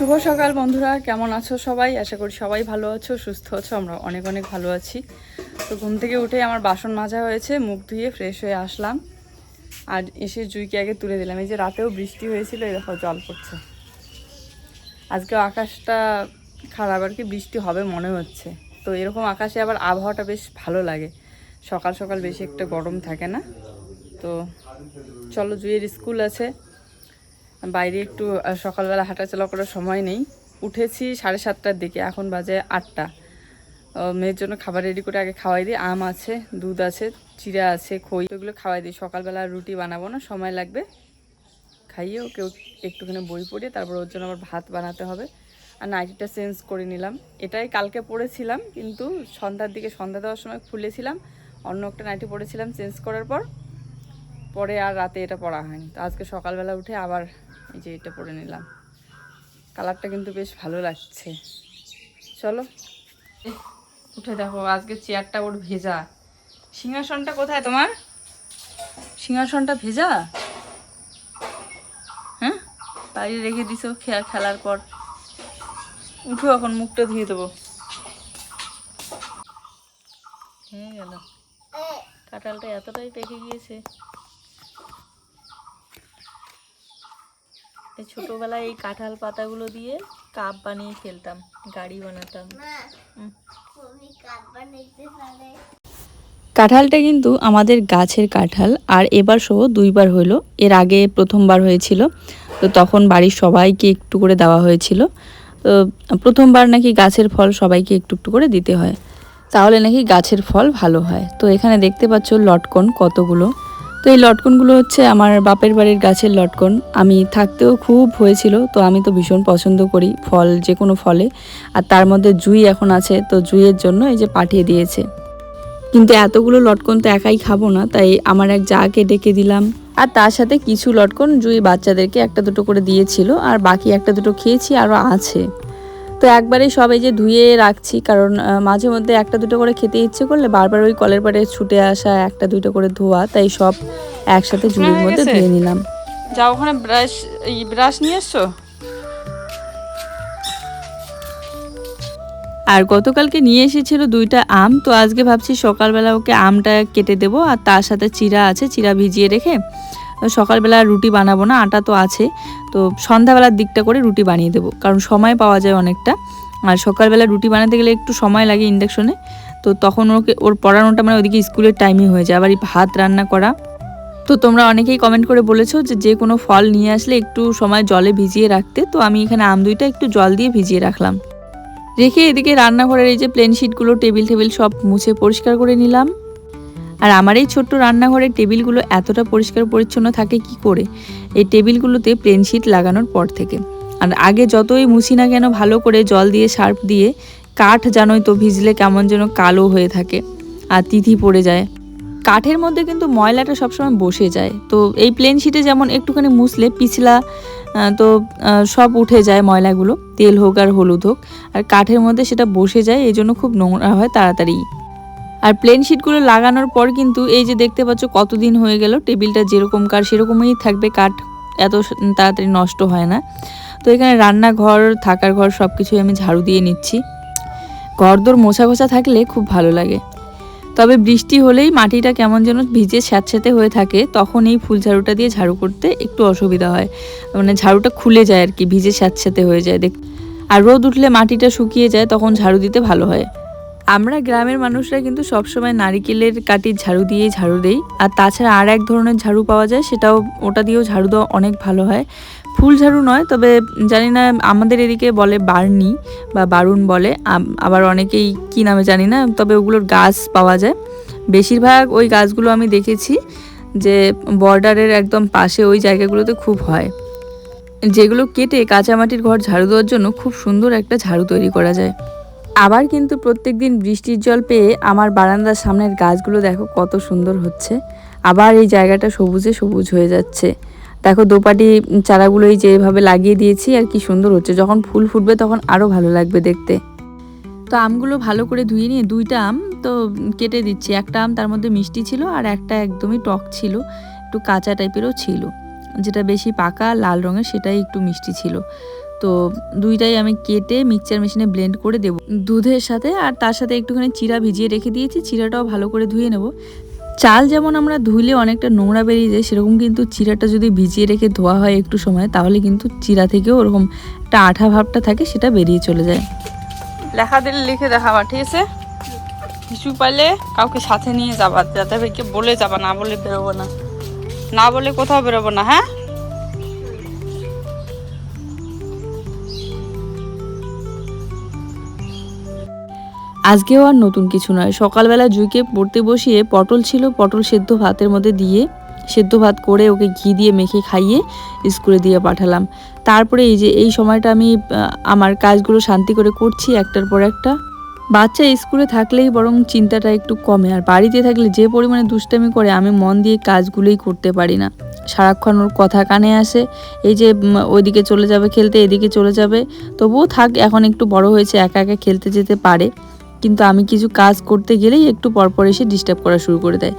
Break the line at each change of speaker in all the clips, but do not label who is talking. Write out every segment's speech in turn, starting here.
শুভ সকাল বন্ধুরা, কেমন আছো সবাই? আশা করি সবাই ভালো আছো, সুস্থ আছো। আমরা অনেক অনেক ভালো আছি। তো ঘুম থেকে উঠে আমার বাসন মাজা হয়েছে, মুখ ধুয়ে ফ্রেশ হয়ে আসলাম আর এসে জুইকে আগে তুলে দিলাম। এই যে রাতেও বৃষ্টি হয়েছিল, এই দেখো জল পড়ছে। আজকেও আকাশটা খারাপ, আর কি বৃষ্টি হবে মনে হচ্ছে। তো এরকম আকাশে আবার আবহাওয়াটা বেশ ভালো লাগে, সকাল সকাল বেশি একটা গরম থাকে না। তো চলো, জুইয়ের স্কুল আছে, বাইরে একটু সকালবেলা হাঁটাচলা করার সময় নেই। উঠেছি 7:30টার দিকে, এখন বাজে 8টা। মেয়ের জন্য খাবার রেডি করে আগে খাওয়াই দিই। আম আছে, দুধ আছে, চিড়া আছে, খই, এগুলো খাওয়াই দিই। সকালবেলা রুটি বানাবো না, সময় লাগবে। খাইয়ে ওকে একটুখানি বই পড়িয়ে তারপর ওর জন্য আবার ভাত বানাতে হবে। আর নাইটিটা চেঞ্জ করে নিলাম। এটাই কালকে পরেছিলাম, কিন্তু সন্ধ্যা দেওয়ার সময় খুলেছিলাম, অন্য একটা নাইটি পরেছিলাম চেঞ্জ করার পরে আর রাতে এটা পরা হয়নি। তো আজকে সকালবেলা উঠে আবার এই যে এটা পরে নিলাম। কালারটা কিন্তু বেশ ভালো লাগছে। চলো উঠে দেখো, আজকে চেয়ারটা ওর ভেজা। সিংহাসনটা কোথায় তোমার? সিংহাসনটা ভেজা, হ্যাঁ, বাইরে রেখে দিছো খেলার পর। উঠো, এখন মুখটা ধুয়ে দেবো। হয়ে গেল, কাঁঠালটা এতটাই পেকে গিয়েছে। এই ছোটবেলায় এই কাঁঠাল পাতাগুলো দিয়ে কাপ বানিয়ে খেলতাম, গাড়ি বানাতাম। কাঁঠালটা কিন্তু আমাদের গাছের কাঁঠাল, আর এবার সহ 2বার হলো। এর আগে প্রথমবার হয়েছিল, তো তখন বাড়ির সবাইকে একটু করে দেওয়া হয়েছিল। তো প্রথমবার নাকি গাছের ফল সবাইকে একটু একটু করে দিতে হয়, তাহলে নাকি গাছের ফল ভালো হয়। তো এখানে দেখতে পাচ্ছ লটকন কতগুলো। তো এই লটকনগুলো হচ্ছে আমার বাপের বাড়ির গাছের লটকন। আমি থাকতেও খুব হয়েছিল, তো আমি তো ভীষণ পছন্দ করি ফল, যে কোনো ফলে। আর তার মধ্যে জুই এখন আছে, তো জুইয়ের জন্য এই যে পাঠিয়ে দিয়েছে। কিন্তু এতগুলো লটকন তো একাই খাবো না, তাই আমার এক জাকে ডেকে দিলাম। আর তার সাথে কিছু লটকন জুই বাচ্চাদেরকে একটা দুটো করে দিয়েছিল, আর বাকি একটা দুটো খেয়েছি, আরও আছে। তো একবারেই সব এই যে ধুয়ে রাখছি, কারণ মাঝে মধ্যে একটা দুটো করে খেতে ইচ্ছে করলে বারবার ওই কলের পাড়ে ছুটে আসা, একটা দুটো করে ধোয়া, তাই সব একসাথে ঝুড়ির মধ্যে ধুয়ে নিলাম। যাও, ওখানে ব্রাশ নিয়ে এসছো? আর গতকালকে নিয়ে এসেছিল 2টা আম, তো আজকে ভাবছি সকালবেলা ওকে আমটা কেটে দেবো। আর তার সাথে চিড়া আছে, চিড়া ভিজিয়ে রেখে সকালবেলা রুটি বানাবো না, আটা তো আছে। তো সন্ধ্যাবেলার দিকটা করে রুটি বানিয়ে দেবো, কারণ সময় পাওয়া যায় অনেকটা। আর সকালবেলা রুটি বানাতে গেলে একটু সময় লাগে ইন্ডাকশনে, তো তখন ওর পড়ানোটা মানে ওইদিকে স্কুলের টাইমই হয়ে যায়, আবার এই ভাত রান্না করা। তো তোমরা অনেকেই কমেন্ট করে বলেছো যে কোনো ফল নিয়ে আসলে একটু সময় জলে ভিজিয়ে রাখতে। তো আমি এখানে আম 2টা একটু জল দিয়ে ভিজিয়ে রাখলাম, রেখে এদিকে রান্নাঘরের এই যে প্লেন শিটগুলো, টেবিল সব মুছে পরিষ্কার করে নিলাম। আর আমার এই ছোট্ট রান্নাঘরের টেবিলগুলো এতটা পরিষ্কার পরিচ্ছন্ন থাকে কি করে, এই টেবিলগুলোতে প্লেন শিট লাগানোর পর থেকে। আর আগে যতই মুছি না কেন ভালো করে জল দিয়ে সার্ফ দিয়ে, কাঠ জানোই তো ভিজলে কেমন যেন কালো হয়ে থাকে আর তিথি পড়ে যায়। কাঠের মধ্যে কিন্তু ময়লাটা সবসময় বসে যায়। তো এই প্লেন শিটে যেমন একটুখানি মুছলে পিছলা, তো সব উঠে যায় ময়লাগুলো, তেল হোক আর হলুদ হোক। আর কাঠের মধ্যে সেটা বসে যায়, এই জন্য খুব নোংরা হয় তাড়াতাড়ি। আর প্লেন শিটগুলো লাগানোর পর কিন্তু এই যে দেখতে পাচ্ছ কতদিন হয়ে গেল, টেবিলটা যেরকম কাঠ সেরকমই থাকবে, কাঠ এত তাড়াতাড়ি নষ্ট হয় না। তো এখানে রান্নাঘর, থাকার ঘর সব কিছুই আমি ঝাড়ু দিয়ে নিচ্ছি। ঘরদোর মোছা ঘোছা থাকলে খুব ভালো লাগে। তবে বৃষ্টি হলেই মাটিটা কেমন যেন ভিজে স্যাঁতস্যাঁতে হয়ে থাকে, তখন এই ফুল ঝাড়ুটা দিয়ে ঝাড়ু করতে একটু অসুবিধা হয়, মানে ঝাড়ুটা খুলে যায় আর কি, ভিজে স্যাঁতস্যাঁতে হয়ে যায় দেখ। আর রোদ উঠলে মাটিটা শুকিয়ে যায়, তখন ঝাড়ু দিতে ভালো হয়। আমরা গ্রামের মানুষরা কিন্তু সবসময় নারিকেলের কাঠির ঝাড়ু দিয়েই ঝাড়ু দেই। আর তাছাড়া আর এক ধরনের ঝাড়ু পাওয়া যায়, ওটা দিয়েও ঝাড়ু দেওয়া অনেক ভালো হয়। ফুল ঝাড়ু নয়, তবে জানি না, আমাদের এদিকে বলে বার্নি বা বারুন বলে, আবার অনেকেই কি নামে জানি না, তবে ওগুলোর গাছ পাওয়া যায়। বেশিরভাগ ওই গাছগুলো আমি দেখেছি যে বর্ডারের একদম পাশে ওই জায়গাগুলোতে খুব হয়, যেগুলো কেটে কাঁচামাটির ঘর ঝাড়ু দেওয়ার জন্য খুব সুন্দর একটা ঝাড়ু তৈরি করা যায়। আবার কিন্তু প্রত্যেকদিন বৃষ্টির জল পেয়ে আমার বারান্দার সামনের গাছগুলো দেখো কত সুন্দর হচ্ছে। আবার এই জায়গাটা সবুজে সবুজ হয়ে যাচ্ছে। দেখো দোপাটি চারাগুলোই যেভাবে লাগিয়ে দিয়েছি, আর কি সুন্দর হচ্ছে। যখন ফুল ফুটবে তখন আরও ভালো লাগবে দেখতে। তো আমগুলো ভালো করে ধুয়ে নিয়ে 2টা আম তো কেটে দিচ্ছি। একটা আম তার মধ্যে মিষ্টি ছিল, আর একটা একদমই টক ছিল, একটু কাঁচা টাইপেরও ছিল। যেটা বেশি পাকা লাল রঙের সেটাই একটু মিষ্টি ছিল। তো দুইটাই আমি কেটে মিক্সচার মেশিনে ব্লেন্ড করে দেব দুধের সাথে। আর তার সাথে একটুখানি চিরা ভিজিয়ে রেখে দিয়েছি, চিরাটাও ভালো করে ধুয়ে নেব। চাল যেমন আমরা ধুইলে অনেকটা নোংরা বেরিয়ে যায়, সেরকম কিন্তু চিরাটা যদি ভিজিয়ে রেখে ধোয়া হয় একটু সময়, তাহলে কিন্তু চিরা থেকেও ওরকম একটা আঠা ভাবটা থাকে, সেটা বেরিয়ে চলে যায়। লেখা দিলে লিখে দেখাবা, ঠিক আছে? কিছু পাইলে কাউকে সাথে নিয়ে যাবা, যাতে ভাইকে বলে যাবা, না বলে বেরোবো না, না বলে কোথাও বেরোবো না, হ্যাঁ? আজকেও আর নতুন কিছু নয়, সকালবেলা জুইকে পড়তে বসিয়ে পটল ছিল, পটল সেদ্ধ ভাতের মধ্যে দিয়ে সেদ্ধ ভাত করে ওকে ঘি দিয়ে মেখে খাইয়ে স্কুলে দিয়ে পাঠালাম। তারপরে এই যে এই সময়টা আমি আমার কাজগুলো শান্তি করে করছি একটার পর একটা। বাচ্চা স্কুলে থাকলেই বরং চিন্তাটা একটু কমে, আর বাড়িতে থাকলে যে পরিমাণে দুষ্টামি করে আমি মন দিয়ে কাজগুলোই করতে পারি না। সারাক্ষণ ওর কথা কানে আসে, এই যে ওইদিকে চলে যাবে খেলতে, এদিকে চলে যাবে। তবুও থাক, এখন একটু বড় হয়েছে, একা একা খেলতে যেতে পারে, কিন্তু আমি কিছু কাজ করতে গেলেই একটু পরপর এসে ডিস্টার্ব করা শুরু করে দেয়।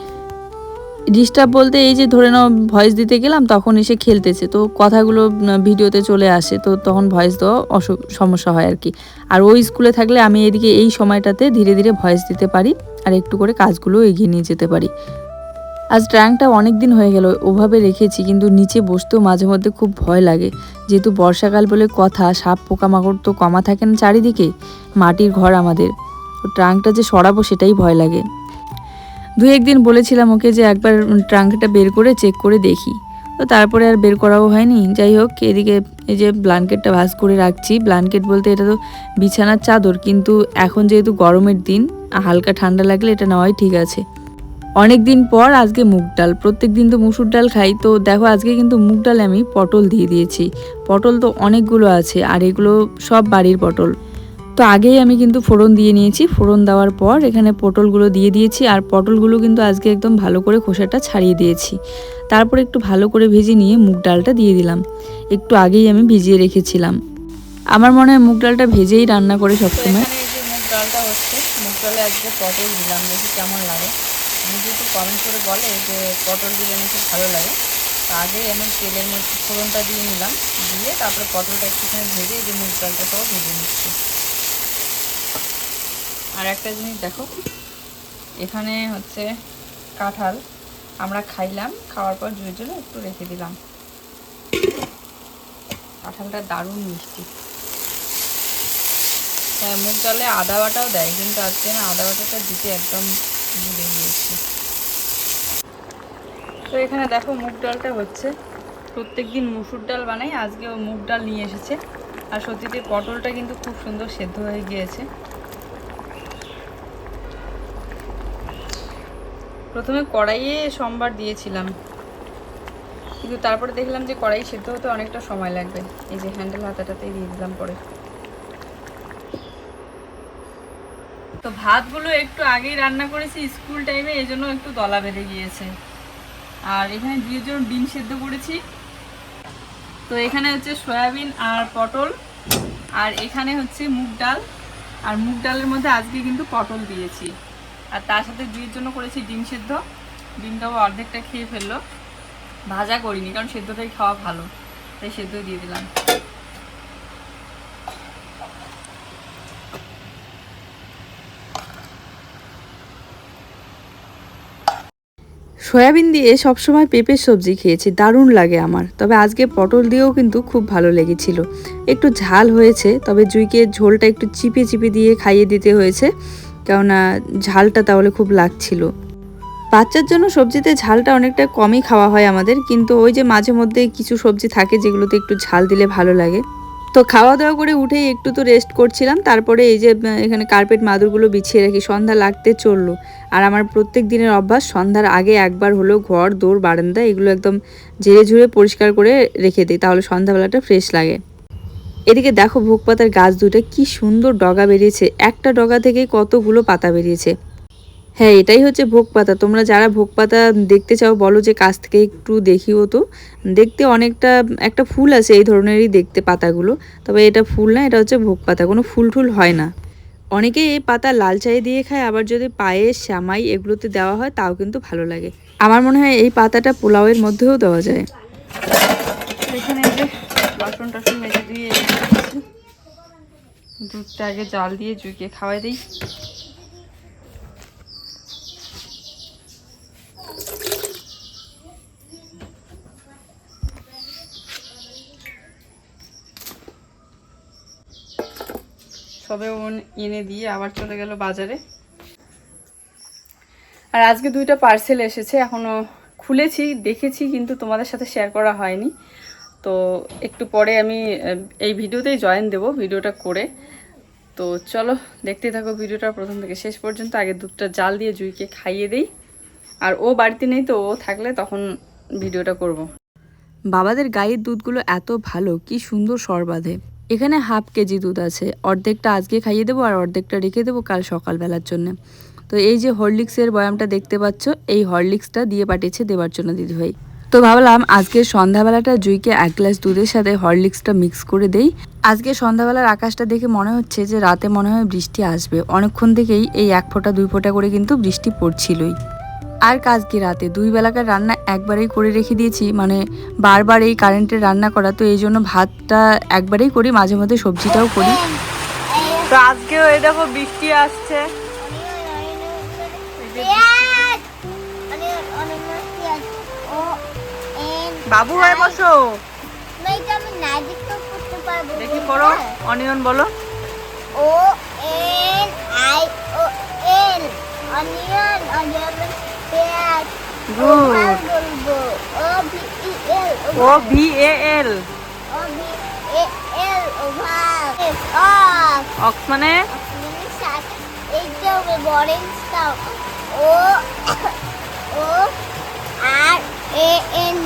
ডিস্টার্ব বলতে এই যে ধরে নাও ভয়েস দিতে গেলাম, তখন এসে খেলতেছে, তো কথাগুলো ভিডিওতে চলে আসে, তো তখন ভয়েস দেওয়া সমস্যা হয় আর কি। আর ওই স্কুলে থাকলে আমি এদিকে এই সময়টাতে ধীরে ধীরে ভয়েস দিতে পারি, আর একটু করে কাজগুলো এগিয়ে নিয়ে যেতে পারি। আজ ট্যাঙ্কটা অনেক দিন হয়ে গেল ওভাবে রেখেছি, কিন্তু নিচে বসতেও মাঝে মধ্যে খুব ভয় লাগে, যেহেতু বর্ষাকাল বলে কথা, সাপ পোকামাকড় তো কমা থাকে না চারিদিকে, মাটির ঘর আমাদের, ট্রাঙ্কটা যে সরাবো সেটাই ভয় লাগে। দু একদিন বলেছিলাম ওকে যে একবার ট্রাঙ্কটা বের করে চেক করে দেখি, তো তারপরে আর বের করাও হয়নি। যাই হোক, এদিকে এই যে ব্ল্যাঙ্কেটটা ভাঁজ করে রাখছি, ব্ল্যাঙ্কেট বলতে এটা তো বিছানার চাদর, কিন্তু এখন যেহেতু গরমের দিন, হালকা ঠান্ডা লাগলে এটা নেওয়াই ঠিক আছে। অনেক দিন পর আজকে মুগ ডাল, প্রত্যেক দিন তো মুসুর ডাল খাই, তো দেখো আজকে কিন্তু মুগ ডালে আমি পটল দিয়ে দিয়েছি। পটল তো অনেকগুলো আছে, আর এগুলো সব বাড়ির পটল। তো আগেই আমি কিন্তু ফোড়ন দিয়ে নিয়েছি, ফোড়ন দেওয়ার পর এখানে পটলগুলো দিয়ে দিয়েছি, আর পটলগুলো কিন্তু আজকে একদম ভালো করে খোসাটা ছাড়িয়ে দিয়েছি। তারপর একটু ভালো করে ভেজে নিয়ে মুগ ডালটা দিয়ে দিলাম, একটু আগেই আমি ভিজিয়ে রেখেছিলাম। আমার মনে হয় মুগ ডালটা ভেজেই রান্না করে সবসময়। এই যে মুগ ডালটা হচ্ছে, মুগ ডালে আজকে পটল দিলাম, দেখি কেমন লাগে। আমি যদি কমেন্ট করে বলে যে পটল দিলে নাকি ভালো লাগে, তো আগেই আমি তেলের মধ্যে ফোড়নটা দিয়ে নিলাম, দিয়ে তারপরে পটলটা একটুখানি ভেজে এই যে মুগ ডালটা সব ভেজে নিচ্ছি। আর একটা জিনিস দেখো, এখানে হচ্ছে কাঁঠাল আমরা খাইলাম, খাওয়ার পর জুয়ের জন্য একটু রেখে দিলাম। কাঁঠালটা দারুণ মিষ্টি। হ্যাঁ, মুগ ডালে আদা বাটাও দেয়, কিন্তু আজকে না আদা বাটাটা দিতে একদম ভুলে গিয়েছি। তো এখানে দেখো মুগ ডালটা হচ্ছে, প্রত্যেক দিন মুসুর ডাল বানাই, আজকে ও মুগ ডাল নিয়ে এসেছে। আর সত্যিতে পটলটা কিন্তু খুব সুন্দর সেদ্ধ হয়ে গিয়েছে। প্রথমে কড়াইয়ে সোমবার দিয়েছিলাম, কিন্তু তারপরে দেখলাম যে কড়াই সেদ্ধ হতে অনেকটা সময় লাগবে, এই যে হ্যান্ডেল হাতাটাতেই দিয়ে দিলাম পরে। তো ভাতগুলো একটু আগেই রান্না করেছি স্কুল টাইমে, এই জন্য একটু দলা বেঁধে গিয়েছে। আর এখানে দুইয়ের জন্য ডিম সেদ্ধ করেছি। তো এখানে হচ্ছে সয়াবিন আর পটল, আর এখানে হচ্ছে মুগ ডাল, আর মুগ ডালের মধ্যে আজকে কিন্তু পটল দিয়েছি। আর তার সাথে দুইয়ের জন্য করেছি ডিম সেদ্ধ, ডিমটাও অর্ধেকটা খেয়ে ফেললো, ভাজা করিনি কারণ সেদ্ধটাই খাওয়া ভালো, তাই সেদ্ধ দিয়ে দিলাম। সয়াবিন দিয়ে সবসময় পেঁপের সবজি খেয়েছি, দারুণ লাগে আমার, তবে আজকে পটল দিয়েও কিন্তু খুব ভালো লেগেছিল। একটু ঝাল হয়েছে, তবে জুইকে ঝোলটা একটু চিপে চিপে দিয়ে খাইয়ে দিতে হয়েছে, কেননা ঝালটা তাহলে খুব লাগছিল। বাচ্চার জন্য সবজিতে ঝালটা অনেকটা কমই খাওয়া হয় আমাদের, কিন্তু ওই যে মাঝে মধ্যে কিছু সবজি থাকে যেগুলোতে একটু ঝাল দিলে ভালো লাগে। তো খাওয়া দাওয়া করে উঠেই একটু তো রেস্ট করছিলাম, তারপরে এই যে এখানে কার্পেট মাদুরগুলো বিছিয়ে রাখি, সন্ধ্যা লাগতে চললো। আর আমার প্রত্যেক দিনের অভ্যাস সন্ধ্যার আগে একবার হলেও ঘর দৌড় বারান্দা এগুলো একদম ঝেড়ে ঝুড়ে পরিষ্কার করে রেখে দিই, তাহলে সন্ধ্যাবেলাটা ফ্রেশ লাগে। এদিকে দেখো ভোগ পাতার গাছ দুটো কি সুন্দর ডগা বেরিয়েছে, একটা ডগা থেকেই কতগুলো পাতা বেরিয়েছে। হ্যাঁ, এটাই হচ্ছে ভোগ পাতা। তোমরা যারা ভোগ পাতা দেখতে চাও বলো যে কাছ থেকে একটু দেখিও তো। দেখতে অনেকটা একটা ফুল আছে এই ধরনেরই দেখতে পাতাগুলো, তবে এটা ফুল না, এটা হচ্ছে ভোগ পাতা, কোনো ফুল টুল হয় না। অনেকে এই পাতা লাল চায়ে দিয়ে খায়, আবার যদি পায়েস শ্যামাই এগুলোতে দেওয়া হয় তাও কিন্তু ভালো লাগে। আমার মনে হয় এই পাতাটা পোলাওয়ের মধ্যেও দেওয়া যায়। এখানে যে বাসন টাসন মেজে দিয়ে এসেছি, দুধটা আগে জাল দিয়ে জুইকে খাওয়াই দিই। সবে এনে দিয়ে আবার চলে গেল বাজারে। আর আজকে 2টা পার্সেল এসেছে, এখনো খুলেছি, দেখেছি, কিন্তু তোমাদের সাথে শেয়ার করা হয়নি। তো একটু পরে আমি এই ভিডিওতেই জয়েন দেব ভিডিওটা করে। তো চলো দেখতে থাকো ভিডিওটা প্রথম থেকে শেষ পর্যন্ত। আগে দুধটা জাল দিয়ে জুইকে খাইয়ে দেই, আর ও বাড়িতে নেই, তো ও থাকলে তখন ভিডিওটা করব। বাবাদের গায়ের দুধগুলো এত ভালো, কি সুন্দর সর বাঁধে। এখানে হাফ কেজি দুধ আছে, অর্ধেকটা আজকে খাইয়ে দেবো আর অর্ধেকটা রেখে দেবো কাল সকালবেলার জন্য। তো এই যে হরলিক্সের বয়ামটা দেখতে পাচ্ছ, এই হরলিক্সটা দিয়ে পাঠিয়েছে দেওয়ার জন্য দিদিভাই। তো ভাবলাম আজকে সন্ধ্যাবেলাটা জুইকে 1 গ্লাস দুধের সাথে হরলিক্সটা মিক্স করে দেই। আজকে সন্ধ্যাবেলার আকাশটা দেখে মনে হচ্ছে যে রাতে মনে হয় বৃষ্টি আসবে। অনেকক্ষণ থেকেই এই 1 ফোঁটা 2 ফোঁটা করে কিন্তু বৃষ্টি পড়ছিলই। আর কাজ কি, রাতে 2 বেলাকার রান্না একবারেই করে রেখে দিয়েছি, মানে বারবার এই কারেন্টের রান্না করা, তো এই জন্য ভাতটা একবারেই করি, মাঝে মধ্যে সবজিটাও করি। তো আজকেও এই দেখো বৃষ্টি আসছে। বাবু হয়ে বসো, দেখি পড়ো, অনিয়ন বলো। অনিয়ন, অনিয়ন পেঁয়াজ। গুড। OVAL। অক্স মানে এইটা অরেঞ্জটা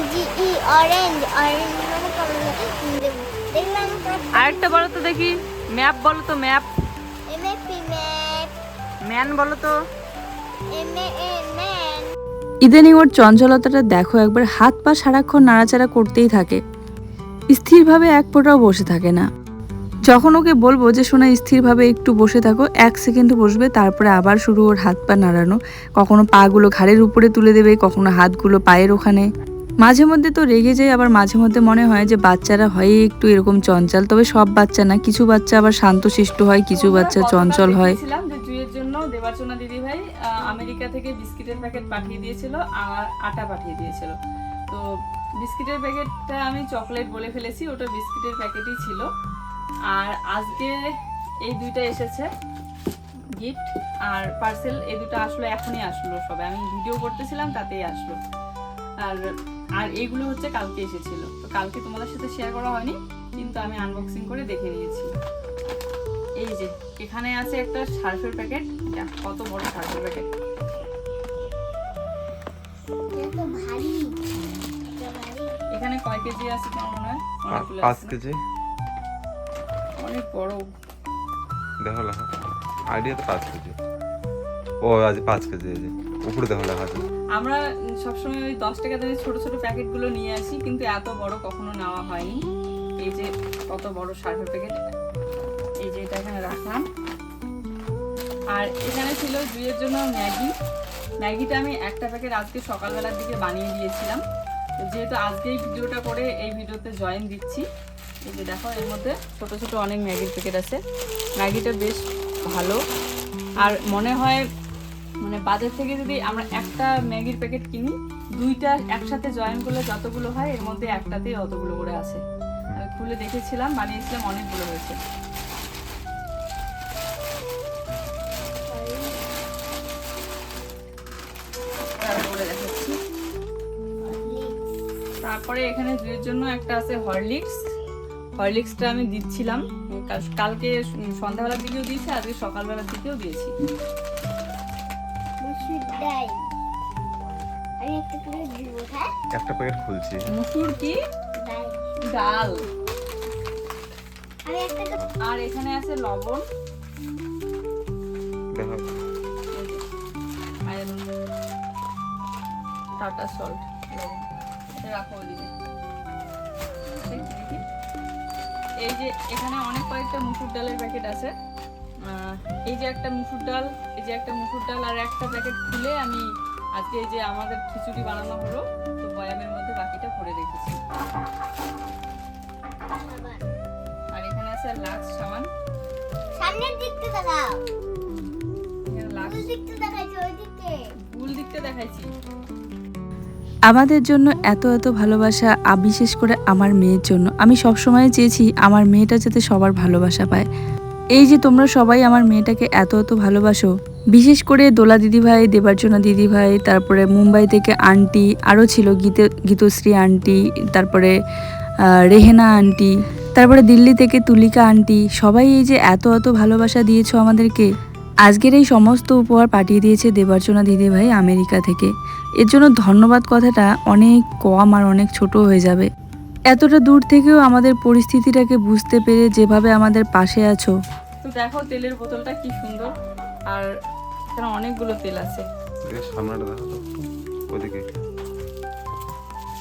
ORANGE, অরেঞ্জ। অরেঞ্জ মানে দেখলাম। আরেকটা বলো তো দেখি, ম্যাপ বলো তো, ম্যাপ। MAP map. ম্যান বলো তো। ইদানিং ওর চঞ্চলতাটা দেখো একবার, হাত পা সারাক্ষণ নাড়াচাড়া করতেই থাকে, স্থিরভাবে 1 ফোঁটাও বসে থাকে না। যখন ওকে বলবো যে শোনা স্থিরভাবে একটু বসে থাকো, 1 সেকেন্ড বসবে, তারপরে আবার শুরু ওর হাত পা নাড়ানো। কখনো পাগুলো ঘাড়ের উপরে তুলে দেবে, কখনো হাতগুলো পায়ের ওখানে। মাঝে মধ্যে তো রেগে যায়, আবার মাঝে মধ্যে মনে হয় যে বাচ্চারা হয় একটু এরকম চঞ্চল। তবে সব বাচ্চা না, কিছু বাচ্চা আবার শান্তশিষ্ট হয়, কিছু বাচ্চা চঞ্চল হয়। জুইয়ের জন্য দেবার জন্য দিদি ভাই আমেরিকা থেকে বিস্কিটের প্যাকেট পাঠিয়ে দিয়েছিল আর আটা পাঠিয়ে দিয়েছিল। তো বিস্কিটের প্যাকেটটা আমি চকলেট বলে ফেলেছি, ওটা বিস্কিটের প্যাকেটই ছিল। আর আজকে এই 2টা এসেছে গিফট আর পার্সেল, এই 2টা আসলো, এখনই আসলো সবে, আমি ভিডিও করতেছিলাম তাতেই আসলো। আর এইগুলো হচ্ছে কালকে এসেছিল, তো কালকে তোমাদের সাথে শেয়ার করা হয়নি, কিন্তু আমি আনবক্সিং করে দেখে নিয়েছি। এই যে এখানে আছে একটা সার্ফের প্যাকেট, কত বড় সার্ফের প্যাকেট, এখানে কয় কেজি আছে তোমার মনে হয়?
5 কেজি,
অনেক বড়।
দেখো লেখা আইডিয়া তো 5 কেজি। ও আজ 5 কেজি, এই যে উপরে দেখো লেখা আছে।
আমরা সবসময় ওই 10 টাকা দিয়ে ছোট ছোট প্যাকেটগুলো নিয়ে আসি, কিন্তু এত বড় কখনো নেওয়া হয়নি। এই যে কত বড় সার্ফের প্যাকেট, এই যে এটা এখানে রাখলাম। আর এখানে ছিল জুইয়ের জন্য ম্যাগিটা আমি একটা প্যাকেট আজকে সকালবেলার দিকে বানিয়ে দিয়েছিলাম। তো যেহেতু আজকেই ভিডিওটা করে এই ভিডিওতে জয়েন দিচ্ছি, এই যে দেখো এর মধ্যে ছোট ছোট অনেক ম্যাগির প্যাকেট আছে। ম্যাগিটা বেশ ভালো, আর মনে হয় মানে বাজার থেকে যদি আমরা একটা ম্যাগির প্যাকেট কিনি, 2টা একসাথে জয়েন করলে যতগুলো হয় এর মধ্যে একটাতেই অতগুলো করে আছে। আমি খুলে দেখেছিলাম, বানিয়েছিলাম, অনেকগুলো হয়েছে। তারপরে এখানে জুইয়ের জন্য একটা আছে হরলিক্সটা আমি দিচ্ছিলাম, কালকে সন্ধ্যাবেলার দিকেও দিয়েছি, আজকে সকালবেলার দিকেও দিয়েছি।
একটা প্যাকেট খুলছি।
মুসুর কি ডাল, আর এখানে আছে লবণ,
দেখো
টাটা সল্ট, লবণ রাখো ওদিকে। এই যে এখানে অনেক কয়েকটা মুসুর ডালের প্যাকেট আছে, এই যে একটা মুসুর ডাল, এই যে একটা মুসুর ডাল, আর একটা প্যাকেট খুলে আমি আজকে এই যে আমাদের খিচুড়ি বানানো হলো, তো বয়ামের মধ্যে বাকিটা ভরে রেখেছি। আছে লাক্স সাবান।
সামনের দিকটা দেখাও।
এখানে লাক্স
ওই দিকটা দেখাইছো, ওই দিকে।
ভুল দিকটা দেখাইছি। আমাদের জন্য এত এত ভালোবাসা, বিশেষ করে আমার মেয়ের জন্য। আমি সবসময় চেয়েছি আমার মেয়েটা যাতে সবার ভালোবাসা পায়। এই যে তোমরা সবাই আমার মেয়েটাকে এত এত ভালোবাসো, বিশেষ করে দোলা দিদিভাই, দেবার্চনা দিদিভাই, তারপরে মুম্বাই থেকে আন্টি আরও ছিল, গীতশ্রী আন্টি, তারপরে রেহেনা আন্টি, তারপরে দিল্লি থেকে তুলিকা আন্টি, সবাই এই যে এত এত ভালোবাসা দিয়েছো আমাদেরকে। আজকের এই সমস্ত উপহার পাঠিয়ে দিয়েছে দেবার্চনা দিদিভাই আমেরিকা থেকে। এর জন্য ধন্যবাদ কথাটা অনেক কম আর অনেক ছোট হয়ে যাবে। এতটা দূর থেকেও আমাদের পরিস্থিতিটাকে বুঝতে পেরে যেভাবে আমাদের পাশে আছো। তো দেখো তেলের বোতলটা কি সুন্দর, আর এখানে অনেকগুলো তেল আছে।
সামনেটা দেখো তো, ওদিকে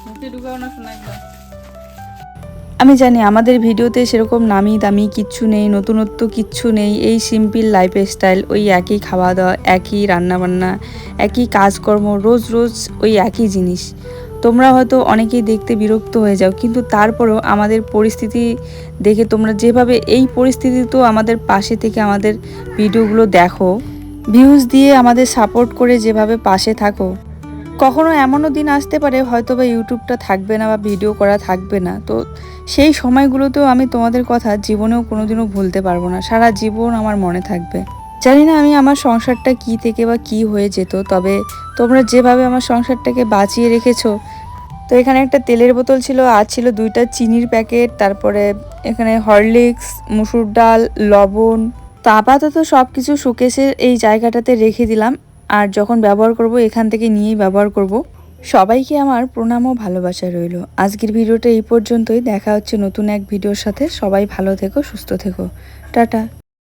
মুখে ঢুকাও না শোনা একদম। আমি জানি আমাদের ভিডিওতে সেরকম নামি দামি কিচ্ছু নেই, নতুনত্ব কিচ্ছু নেই, এই সিম্পল লাইফ স্টাইল, ওই একই খাওয়া দাওয়া, একই রান্নাবান্না, একই কাজকর্ম, রোজ রোজ ওই একই জিনিস। তোমরা হয়তো অনেকেই দেখতে বিরক্ত হয়ে যাও, কিন্তু তারপরেও আমাদের পরিস্থিতি দেখে তোমরা যেভাবে এই পরিস্থিতিতেও আমাদের পাশে থেকে আমাদের ভিডিওগুলো দেখো, ভিউজ দিয়ে আমাদের সাপোর্ট করে যেভাবে পাশে থাকো। কখনো এমনও দিন আসতে পারে হয়তো বা ইউটিউবটা থাকবে না বা ভিডিও করা থাকবে না, তো সেই সময়গুলোতেও আমি তোমাদের কথা জীবনেও কোনোদিনও ভুলতে পারবো না, সারা জীবন আমার মনে থাকবে। জানি না আমি আমার সংসারটা কি থেকে বা কি হয়ে যেত, তবে তোমরা যেভাবে আমার সংসারটাকে বাঁচিয়ে রেখেছো। তো এখানে একটা তেলের বোতল ছিল, আর ছিল 2টা চিনির প্যাকেট, তারপরে এখানে হরলিক্স, মুসুর ডাল, লবণ। তো আপাতত সব কিছু শোকেসের এই জায়গাটাতে রেখে দিলাম, আর যখন ব্যবহার করব এখান থেকে নিয়েই ব্যবহার করব। সবাইকে আমার প্রণাম ও ভালোবাসা রইল। আজকের ভিডিওটা এই পর্যন্তই, দেখা হচ্ছে নতুন এক ভিডিওর সাথে। সবাই ভালো থেকো, সুস্থ থেকো, টাটা।